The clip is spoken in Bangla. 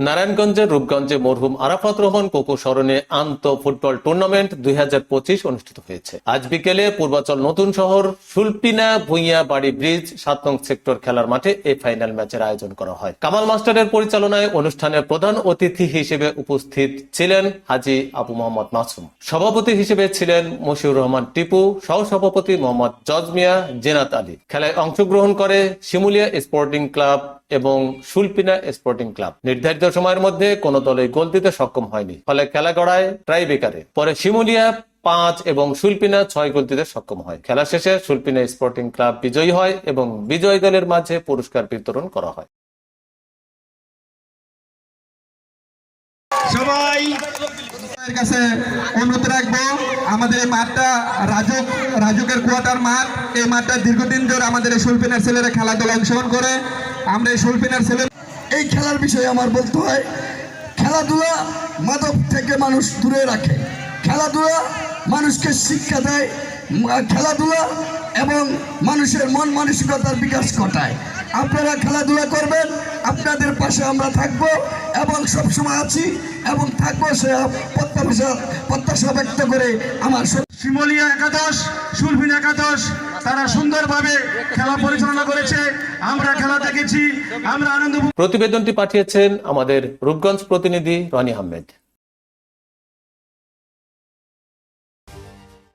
নারায়ণগঞ্জের রূপগঞ্জে মরহুম আরাফাত রহমান কোকো স্মরণে আন্ত ফুটবল টুর্নামেন্ট 2025 অনুষ্ঠিত হয়েছে। আজ বিকেলে পূর্বাচল নতুন শহর সুলপিনা ভুঁইয়া বাড়ি ব্রিজ 7 নং সেক্টর খেলার মাঠে এই ফাইনাল ম্যাচের আয়োজন করা হয়। কামাল মাস্টারের পরিচালনায় অনুষ্ঠানে প্রধান অতিথি হিসেবে উপস্থিত ছিলেন হাজী আবু মোহাম্মদ মাসুম। সভাপতি হিসেবে ছিলেন মশিউর রহমান টিপু, সহসভাপতি মোহাম্মদ জজ মিয়া, জেনাত আলী। খেলায় অংশগ্রহণ করে শিমুলিয়া স্পোর্টিং ক্লাব এবং সুলপিনা স্পোর্টিং ক্লাব। নির্ধারিত সময়ের মধ্যে কোন দলে গোল দিতে সক্ষম হয়নি, ফলে খেলা গড়ায় টাইব্রেকারে। পরে শিমুলিয়া 5 এবং সুলপিনা 6 গোল দিতে সক্ষম হয়। খেলা শেষে সুলপিনা স্পোর্টিং ক্লাব বিজয়ী হয় এবং বিজয়ী দলের মাঝে পুরস্কার বিতরণ করা হয়। সবাই কাছে অনুরোধ রাখবো, আমাদের এই মাঠটা রাজুকের কোয়ার্টার মাঠ। এই মাঠটা দীর্ঘদিন ধরে আমাদের এই সুলপিনার ছেলেরা খেলাধুলা অংশগ্রহণ করে। আমরা এই সুলপিনার ছেলে এই খেলার বিষয়ে আমার বলতে হয়, খেলাধুলা মাদক থেকে মানুষ দূরে রাখে, খেলাধুলা মানুষকে শিক্ষা দেয়, খেলাধুলা এবং মানুষের মন মানসিকতার বিকাশ ঘটায়। আপনারা খেলাধুলা করবেন, আপনাদের পাশে আমরা থাকব এবং সবসময় আছি এবং থাকবো, সে প্রত্যাশা ব্যক্ত করে আমার শিমুলিয়া একাদশ, সুলপিনা একাদশ তারা সুন্দরভাবে খেলা পরিচালনা করেছে। আমরা খেলা দেখেছি, আমরা আনন্দ। প্রতিবেদনটি পাঠিয়েছেন আমাদের রূপগঞ্জ প্রতিনিধি রনি আহমেদ।